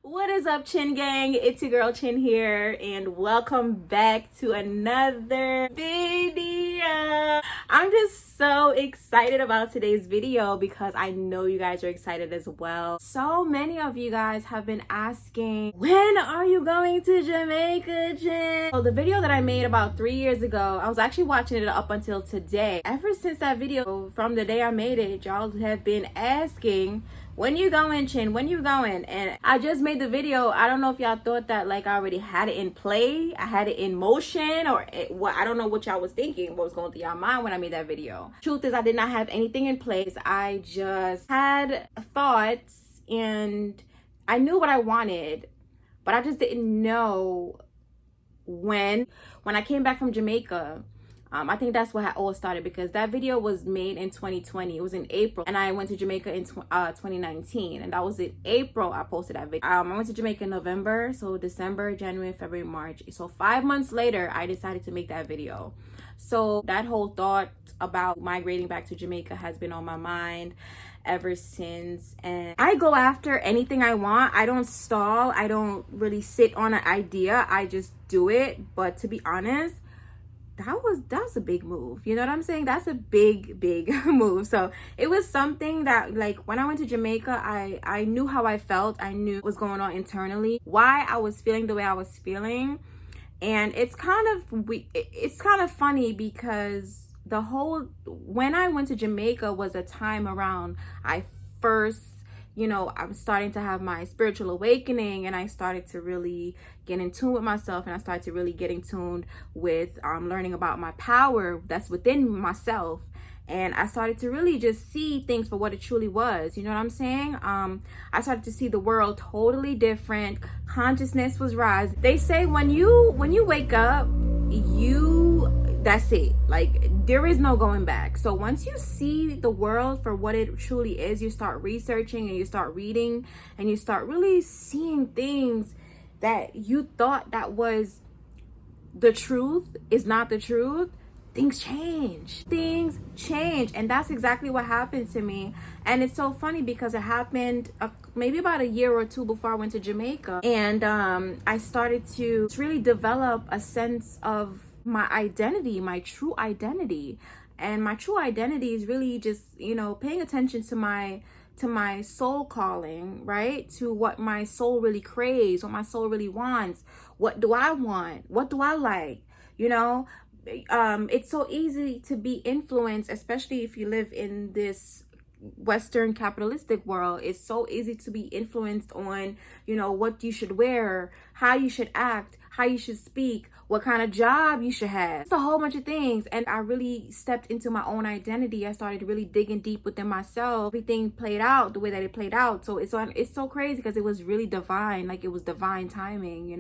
What is up, Chin Gang? It's your girl Chin here, and welcome back to another video. I'm just so excited about today's video because I know you guys are excited as well. So many of you guys have been asking, when are you going to Jamaica, Chin? So the video that I made about 3 years ago, I was actually watching it up until today. Ever since that video, from the day I made it, y'all have been asking, when you going, Chin? When you going? And I just made the video. I don't know if y'all thought that like I already had it in play. I had it in motion, or what? I don't know what y'all was thinking, what was going through y'all mind when I made that video. Truth is, I did not have anything in place. I just had thoughts and I knew what I wanted, but I just didn't know when. When I came back from Jamaica, I think that's what it all started, because that video was made in 2020. It was in April, and I went to Jamaica in 2019, and that was in April I posted that video. I went to Jamaica in November, so December, January, February, March. So 5 months later, I decided to make that video. So that whole thought about migrating back to Jamaica has been on my mind ever since, and I go after anything I want. I don't stall. I don't really sit on an idea. I just do it. But to be honest, that's a big move. You know what I'm saying? That's a big move. So it was something that, like, when I went to Jamaica, I knew how I felt. I knew what was going on internally, why I was feeling the way I was feeling. And it's kind of funny because when I went to Jamaica was a time around I first, I'm starting to have my spiritual awakening, and I started to really get in tune with myself, and I started to really get in tune with learning about my power that's within myself. And I started to really just see things for what it truly was. You know what I'm saying? I started to see the world totally different. Consciousness was rising. They say when you wake up, that's it. Like, there is no going back. So once you see the world for what it truly is, you start researching and you start reading and you start really seeing things that you thought that was the truth is not the truth. Things change. And that's exactly what happened to me. And it's so funny because it happened maybe about a year or two before I went to Jamaica. And I started to really develop a sense of my identity, my true identity. And my true identity is really just, paying attention to my soul calling, right? To what my soul really craves, what my soul really wants. What do I want? What do I like? It's so easy to be influenced, especially if you live in this Western capitalistic world. It's so easy to be influenced on, what you should wear, how you should act, how you should speak, what kind of job you should have. It's a whole bunch of things. And I really stepped into my own identity. I started really digging deep within myself. Everything played out the way that it played out. So it's so crazy because it was really divine. Like, it was divine timing,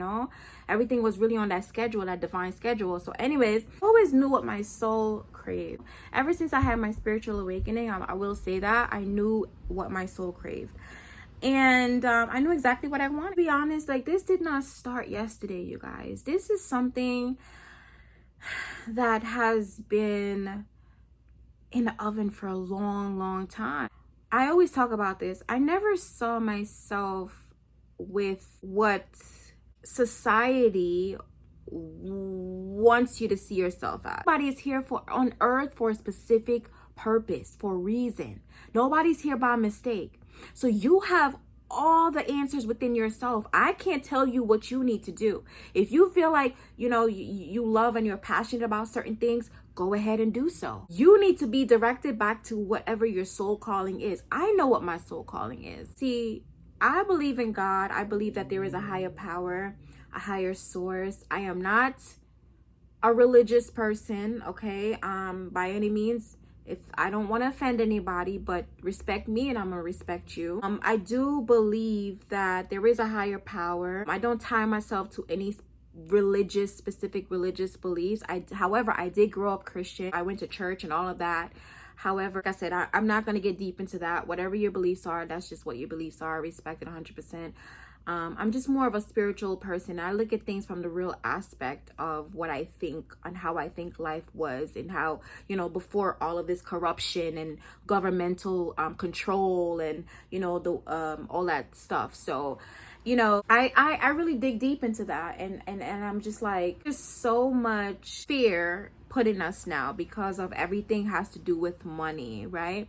Everything was really on that schedule, that divine schedule. So anyways, I always knew what my soul craved. Ever since I had my spiritual awakening, I will say that I knew what my soul craved. And I knew exactly what I wanted. To be honest, like, this did not start yesterday, you guys. This is something that has been in the oven for a long time. I always talk about this. I never saw myself with what society wants you to see yourself as. Nobody is here on earth for a specific purpose, for a reason. Nobody's here by mistake. So you have all the answers within yourself. I can't tell you what you need to do. If you feel like, you love and you're passionate about certain things, go ahead and do so. You need to be directed back to whatever your soul calling is. I know what my soul calling is. See, I believe in God. I believe that there is a higher power, a higher source. I am not a religious person, okay? By any means. If I don't want to offend anybody, but respect me and I'm gonna respect you. I do believe that there is a higher power. I don't tie myself to any specific religious beliefs. However, I did grow up Christian. I went to church and all of that. However, like I said, I'm not going to get deep into that. Whatever your beliefs are, that's just what your beliefs are. I respect it 100%. I'm just more of a spiritual person. I look at things from the real aspect of what I think and how I think life was, and how, before all of this corruption and governmental control and, all that stuff. So I really dig deep into that, and I'm just like, there's so much fear put in us now because of everything has to do with money, right?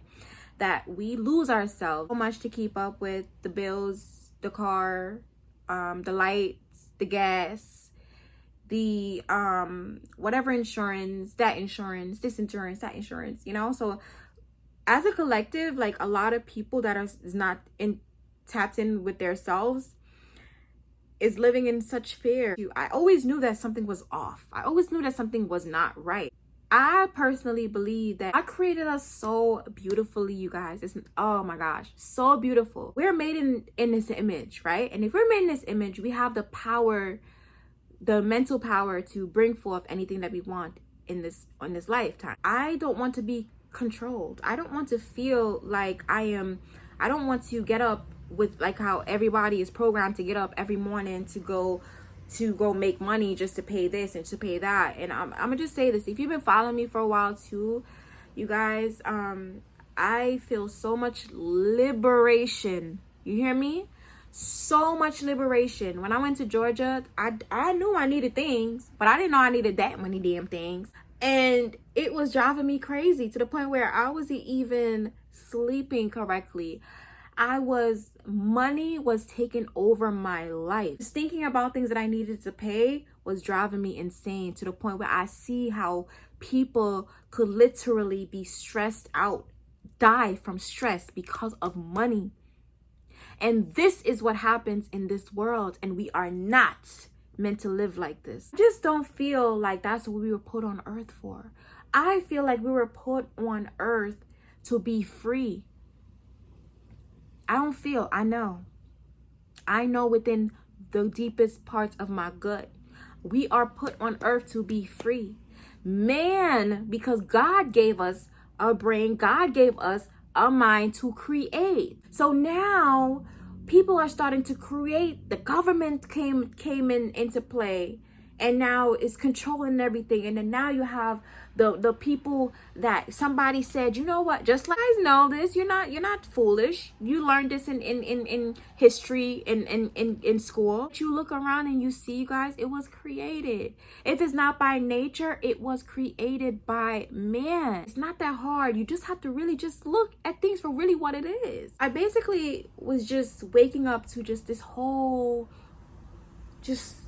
That we lose ourselves so much to keep up with the bills, the car, the lights, the gas, the whatever insurance, that insurance, this insurance, that insurance, so as a collective, like a lot of people that is not in tapped in with themselves is living in such fear. I always knew that something was off. I always knew that something was not right. I personally believe that God created us so beautifully, you guys. It's, oh my gosh, so beautiful. We're made in this image, right? And if we're made in this image, we have the power, the mental power to bring forth anything that we want in this lifetime. I don't want to be controlled. I don't want to feel like I don't want to get up with like how everybody is programmed to get up every morning to go make money just to pay this and to pay that. And I'm gonna just say this, if you've been following me for a while too, you guys, I feel so much liberation. You hear me? So much liberation. When I went to Georgia, I knew I needed things, but I didn't know I needed that many damn things. And it was driving me crazy to the point where I wasn't even sleeping correctly. Money was taking over my life. Just thinking about things that I needed to pay was driving me insane to the point where I see how people could literally be stressed out, die from stress because of money. And this is what happens in this world, and we are not meant to live like this. I just don't feel like that's what we were put on earth for. I feel like we were put on earth to be free. I know within the deepest parts of my gut, we are put on earth to be free. Man, because God gave us a brain, God gave us a mind to create. So now people are starting to create. The government came into play, and now it's controlling everything. And then now you have the people that somebody said, you know what, just like, you guys know this, you're not foolish. You learned this in history in school. You look around and you see, you guys, it was created. If it's not by nature, it was created by man. It's not that hard. You just have to really just look at things for really what it is. I basically was just waking up to just this whole just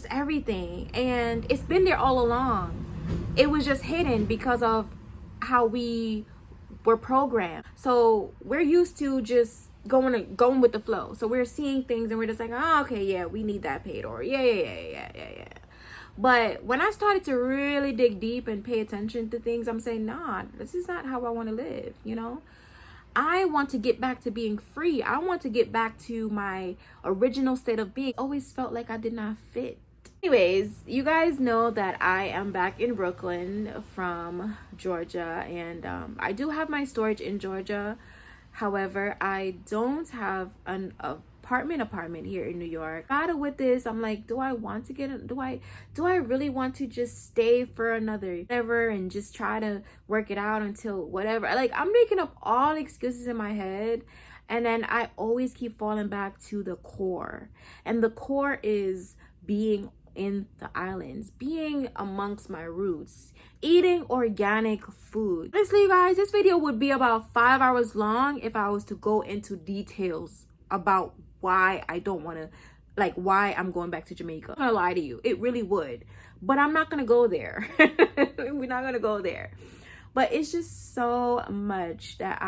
everything, and it's been there all along. It was just hidden because of how we were programmed. So we're used to just going with the flow. So we're seeing things and we're just like, oh, okay, yeah, we need that paid, or yeah. But when I started to really dig deep and pay attention to things, I'm saying, nah, this is not how I want to live, I want to get back to being free. I want to get back to my original state of being. Always felt like I did not fit. Anyways, you guys know that I am back in Brooklyn from Georgia, and I do have my storage in Georgia. However, I don't have an apartment here in New York. With this, I'm like, do I want to do I really want to just stay for another whatever and just try to work it out until whatever? Like, I'm making up all excuses in my head, and then I always keep falling back to the core. And the core is being in the islands, being amongst my roots, eating organic food. Honestly, you guys, this video would be about 5 hours long if I was to go into details about why I don't want to, like, why I'm going back to Jamaica. I'm gonna lie to you, it really would, but I'm not gonna go there. We're not gonna go there. But it's just so much that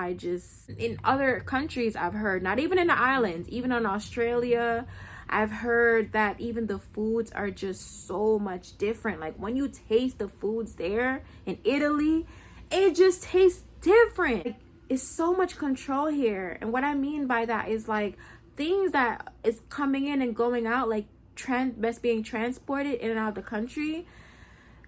in other countries I've heard, not even in the islands, even in Australia, I've heard that even the foods are just so much different. Like, when you taste the foods there in Italy, it just tastes different. Like, it's so much control here. And what I mean by that is, like, things that is coming in and going out, like that's being transported in and out of the country.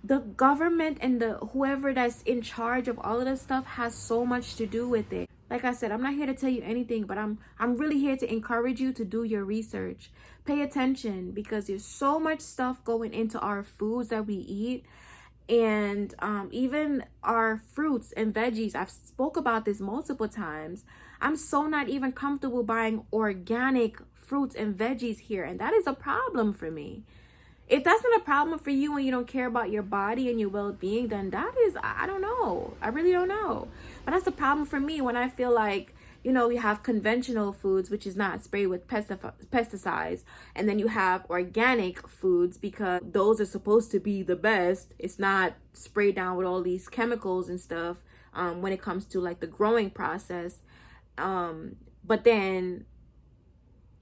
The government and whoever that's in charge of all of this stuff has so much to do with it. Like I said, I'm not here to tell you anything, but I'm really here to encourage you to do your research. Pay attention, because there's so much stuff going into our foods that we eat, and even our fruits and veggies. I've spoke about this multiple times. I'm so not even comfortable buying organic fruits and veggies here, and that is a problem for me. If that's not a problem for you and you don't care about your body and your well-being, then that is, I don't know. I really don't know. But that's a problem for me when I feel like, you know, you have conventional foods, which is not sprayed with pesticides. And then you have organic foods, because those are supposed to be the best. It's not sprayed down with all these chemicals and stuff when it comes to like the growing process. But then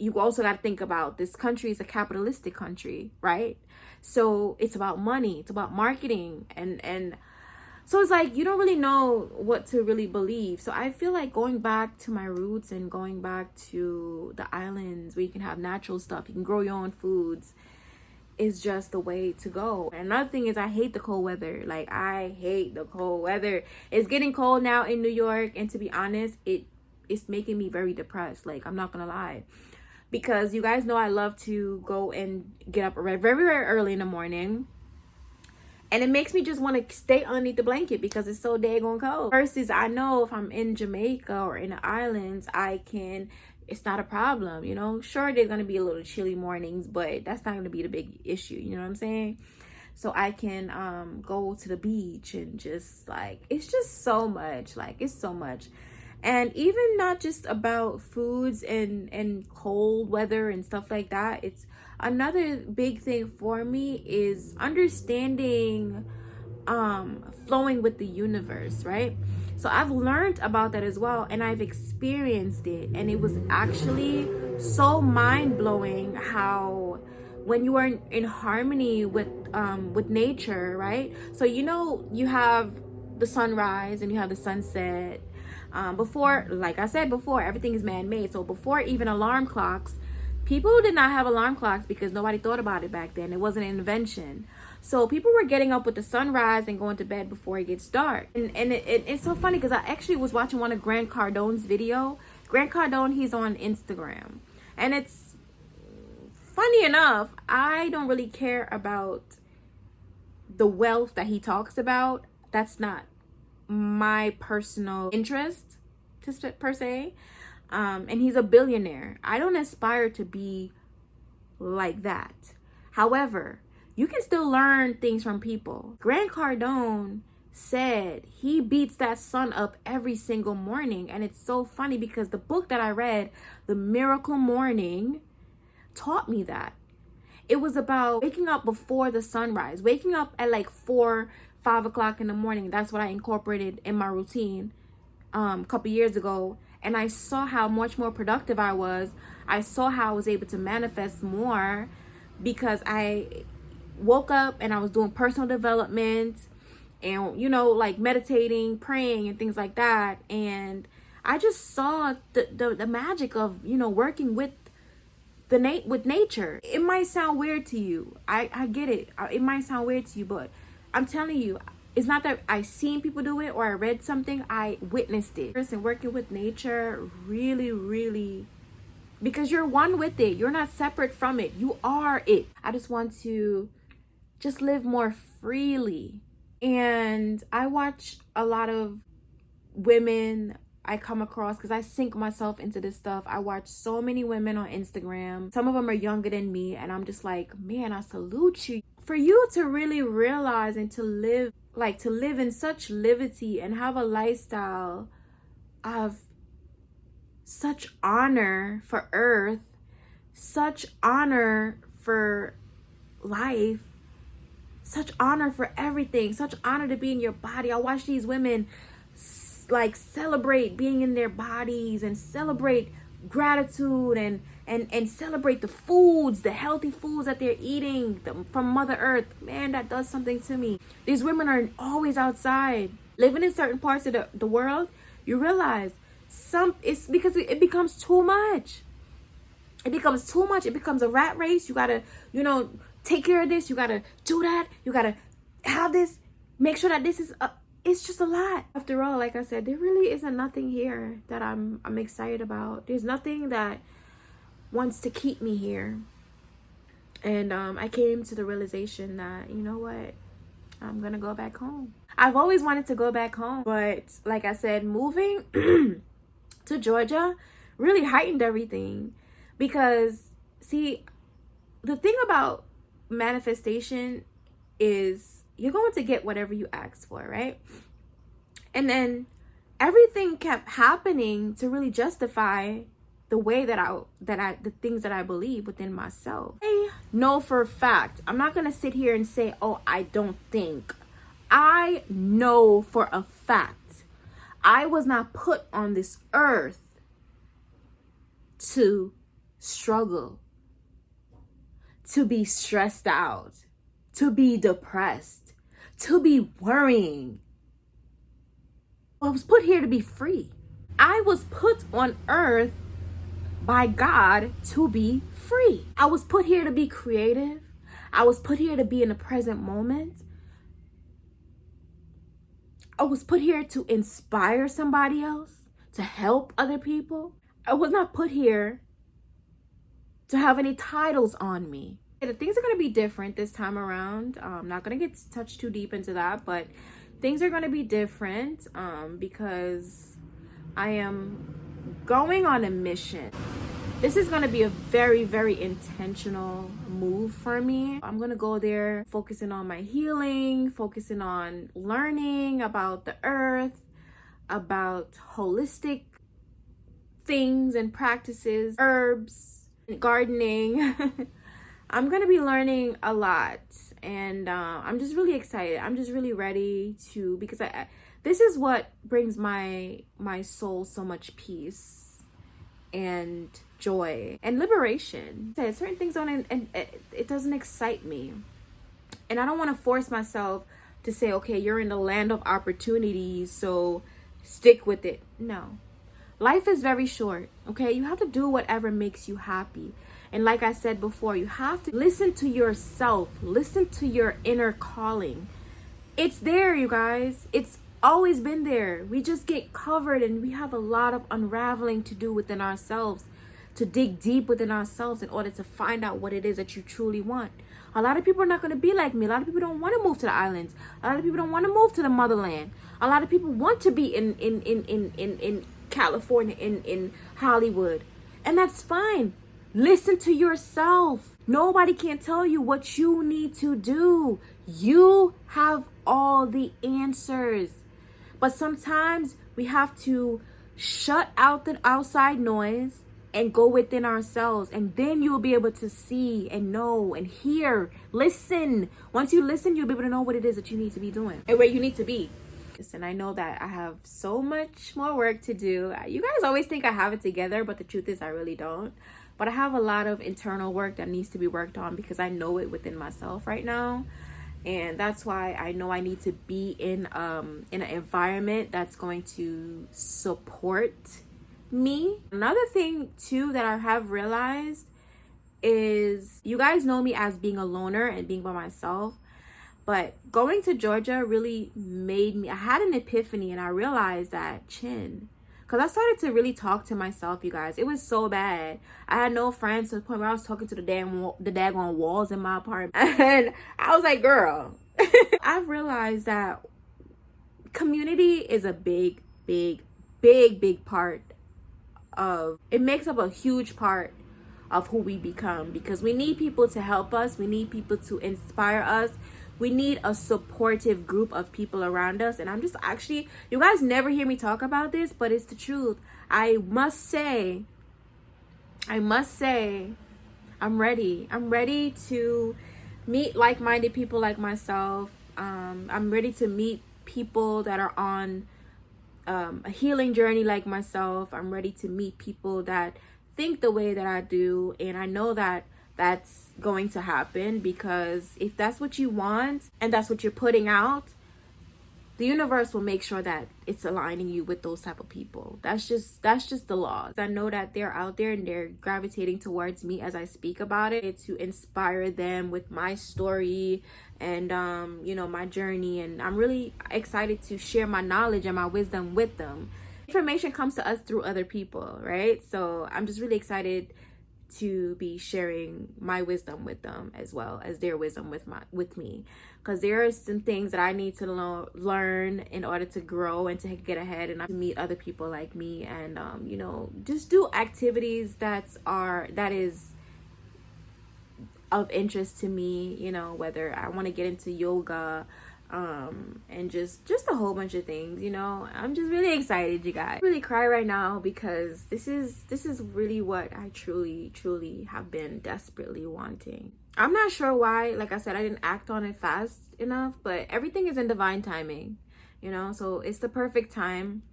you also got to think about, this country is a capitalistic country, right? So it's about money, it's about marketing, and so it's like you don't really know what to really believe. So I feel like going back to my roots and going back to the islands where you can have natural stuff, you can grow your own foods, is just the way to go. And another thing is, I hate the cold weather. Like, I hate the cold weather. It's getting cold now in New York, and to be honest, it's making me very depressed. Like, I'm not gonna lie. Because you guys know I love to go and get up very, very early in the morning. And it makes me just want to stay underneath the blanket because it's so daggone cold. Versus, I know if I'm in Jamaica or in the islands, it's not a problem, you know. Sure, there's going to be a little chilly mornings, but that's not going to be the big issue, you know what I'm saying? So I can go to the beach and just like, it's just so much. Like, it's so much. And even not just about foods and cold weather and stuff like that. It's another big thing for me is understanding flowing with the universe, right? So I've learned about that as well, and I've experienced it, and it was actually so mind-blowing how when you are in harmony with nature, right? So, you know, you have the sunrise and you have the sunset. Before, like I said before, everything is man-made. So before even alarm clocks, people did not have alarm clocks because nobody thought about it back then. It wasn't an invention. So people were getting up with the sunrise and going to bed before it gets dark. And it's so funny because I actually was watching one of Grant Cardone's video. Grant Cardone, he's on Instagram. And it's funny enough, I don't really care about the wealth that he talks about. That's not my personal interest per se. And he's a billionaire. I don't aspire to be like that. However, you can still learn things from people. Grant Cardone said he beats that sun up every single morning. And it's so funny because the book that I read, The Miracle Morning, taught me that. It was about waking up before the sunrise, waking up at like 4-5 o'clock in the morning. That's what I incorporated in my routine a couple years ago. And I saw how much more productive I was. I saw how I was able to manifest more because I woke up and I was doing personal development and, you know, like meditating, praying and things like that. And I just saw the magic of, you know, working with with nature. It might sound weird to you. I get it. It might sound weird to you, but I'm telling you, it's not that I seen people do it or I read something, I witnessed it. And working with nature really, really, because you're one with it. You're not separate from it. You are it. I just want to just live more freely. And I watch a lot of women I come across because I sink myself into this stuff. I watch so many women on Instagram. Some of them are younger than me. And I'm just like, man, I salute you. For you to really realize and to live in such liberty and have a lifestyle of such honor for earth, such honor for life, such honor for everything, such honor to be in your body. I watch these women like celebrate being in their bodies and celebrate gratitude and celebrate the foods, the healthy foods that they're eating from Mother Earth. Man, that does something to me. These women are always outside. Living in certain parts of the world, you realize it's because it becomes too much. It becomes too much. It becomes a rat race. You gotta, you know, take care of this. You gotta do that. You gotta have this. Make sure that this is it's just a lot. After all, like I said, there really isn't nothing here that I'm excited about. There's nothing that wants to keep me here. And I came to the realization that, you know what, I'm gonna go back home. I've always wanted to go back home, but like I said, moving to Georgia really heightened everything Because see, the thing about manifestation is you're going to get whatever you ask for, right? And then everything kept happening to really justify the way the things that I believe within myself. I know for a fact, I'm not gonna sit here and say, oh, I don't think. I know for a fact, I was not put on this earth to struggle, to be stressed out, to be depressed, to be worrying. I was put here to be free. I was put on earth by God to be free. I was put here to be creative. I was put here to be in the present moment. I was put here to inspire somebody else, to help other people. I was not put here to have any titles on me. The things are going to be different this time around. I'm not going to get touched too deep into that, but things are going to be different because I am going on a mission. This is going to be a very, very intentional move for me. I'm going to go there focusing on my healing, focusing on learning about the earth, about holistic things and practices, herbs, gardening. I'm going to be learning a lot, and I'm just really excited. I'm just really ready to, because this is what brings my soul so much peace and joy and liberation. Certain things don't, and it doesn't excite me, and I don't want to force myself to say, okay, you're in the land of opportunities, so stick with it. No, life is very short. Okay, you have to do whatever makes you happy. And like I said before, you have to listen to yourself, listen to your inner calling. It's there, you guys. It's always been there. We just get covered, and we have a lot of unraveling to do within ourselves, to dig deep within ourselves in order to find out what it is that you truly want. A lot of people are not going to be like me. A lot of people don't want to move to the islands. A lot of people don't want to move to the motherland. A lot of people want to be in California, in Hollywood. And that's fine. Listen to yourself. Nobody can tell you what you need to do. You have all the answers. But sometimes we have to shut out the outside noise and go within ourselves. And then you'll be able to see and know and hear. Listen. Once you listen, you'll be able to know what it is that you need to be doing and where you need to be. Listen, I know that I have so much more work to do. You guys always think I have it together, but the truth is I really don't. But I have a lot of internal work that needs to be worked on because I know it within myself right now. And that's why I know I need to be in an environment that's going to support me. Another thing too that I have realized is, you guys know me as being a loner and being by myself. But going to Georgia really made me, I had an epiphany, and I realized that because I started to really talk to myself, you guys. It was so bad. I had no friends to the point where I was talking to the daggone walls in my apartment. And I was like, girl, I've realized that community is a big part of, it makes up a huge part of who we become, because we need people to help us. We need people to inspire us. We need a supportive group of people around us. And I'm just actually, you guys never hear me talk about this, but it's the truth. I must say, I'm ready. I'm ready to meet like-minded people like myself. I'm ready to meet people that are on a healing journey like myself. I'm ready to meet people that think the way that I do. And I know that that's going to happen, because if that's what you want and that's what you're putting out, the universe will make sure that it's aligning you with those type of people. That's just the law. I know that they're out there and they're gravitating towards me as I speak about it, to inspire them with my story and my journey. And I'm really excited to share my knowledge and my wisdom with them. Information comes to us through other people, right? So I'm just really excited to be sharing my wisdom with them as well as their wisdom with me, because there are some things that I need to learn in order to grow and to get ahead and to meet other people like me, and you know, just do activities that is of interest to me, you know, whether I want to get into yoga, and just a whole bunch of things, you know. I'm just really excited, you guys. I really cry right now because this is really what I truly have been desperately wanting. I'm not sure why, like I said, I didn't act on it fast enough, but everything is in divine timing, you know, so it's the perfect time,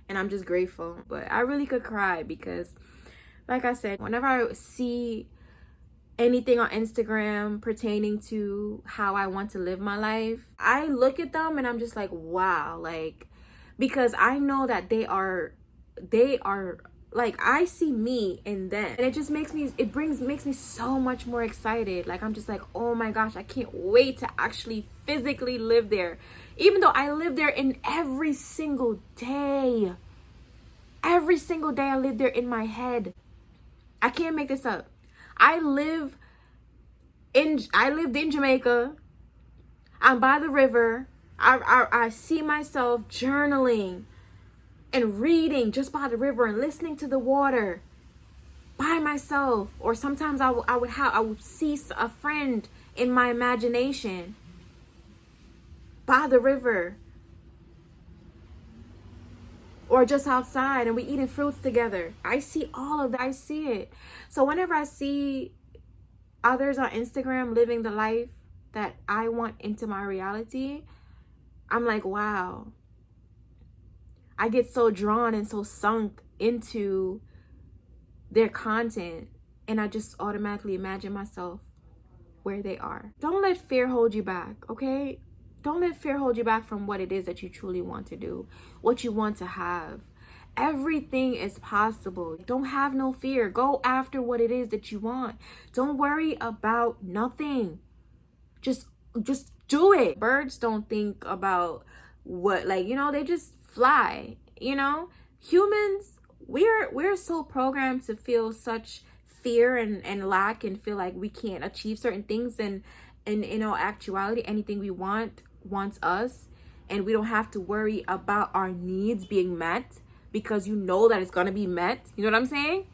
and I'm just grateful. But I really could cry because, like I said, whenever I see anything on Instagram pertaining to how I want to live my life, I look at them and I'm just like, wow, like, because I know that they are like, I see me in them, and it just makes me so much more excited. Like, I'm just like, oh my gosh, I can't wait to actually physically live there, even though I live there in every single day. Every single day I live there in my head. I can't make this up. I lived in Jamaica. I'm by the river. I see myself journaling and reading just by the river and listening to the water by myself. Or sometimes I would see a friend in my imagination by the river, or just outside, and we eating fruits together. I see all of that. I see it. So whenever I see others on Instagram living the life that I want into my reality, I'm like, wow. I get so drawn and so sunk into their content, and I just automatically imagine myself where they are. Don't let fear hold you back, okay? Don't let fear hold you back from what it is that you truly want to do, what you want to have. Everything is possible. Don't have no fear. Go after what it is that you want. Don't worry about nothing. Just do it. Birds don't think about what, like, you know, they just fly, you know? Humans, we're so programmed to feel such fear and lack, and feel like we can't achieve certain things, and in all actuality, anything we want wants us, and we don't have to worry about our needs being met, because you know that it's gonna be met. You know what I'm saying?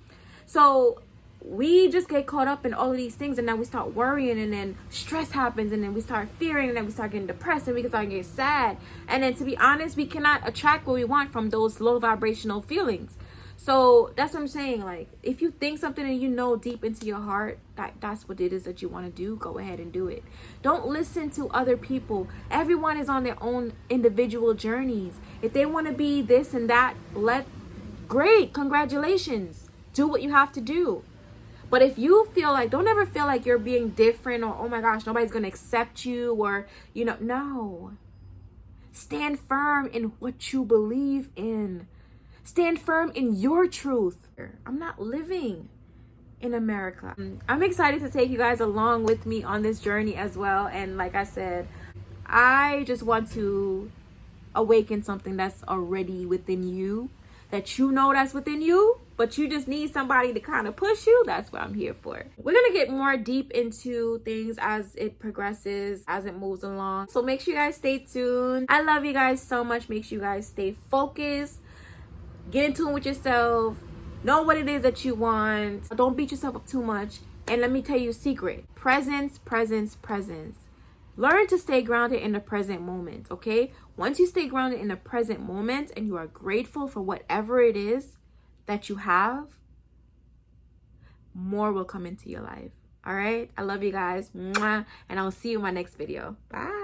So we just get caught up in all of these things, and then we start worrying, and then stress happens, and then we start fearing, and then we start getting depressed, and we can start getting sad. And then, to be honest, we cannot attract what we want from those low vibrational feelings. So that's what I'm saying. Like, if you think something and you know deep into your heart that's what it is that you want to do, go ahead and do it. Don't listen to other people. Everyone is on their own individual journeys. If they want to be this and that, great, congratulations. Do what you have to do. But if you feel like, don't ever feel like you're being different, or, oh my gosh, nobody's going to accept you, or, you know, no. Stand firm in what you believe in. Stand firm in your truth. I'm not living in America. I'm excited to take you guys along with me on this journey as well. And like I said, I just want to awaken something that's already within you, that you know that's within you, but you just need somebody to kind of push you. That's what I'm here for. We're gonna get more deep into things as it progresses, as it moves along. So make sure you guys stay tuned. I love you guys so much. Make sure you guys stay focused. Get in tune with yourself. Know what it is that you want. Don't beat yourself up too much. And let me tell you a secret. Presence, presence, presence. Learn to stay grounded in the present moment, okay? Once you stay grounded in the present moment and you are grateful for whatever it is that you have, more will come into your life, all right? I love you guys. Mwah. And I'll see you in my next video. Bye.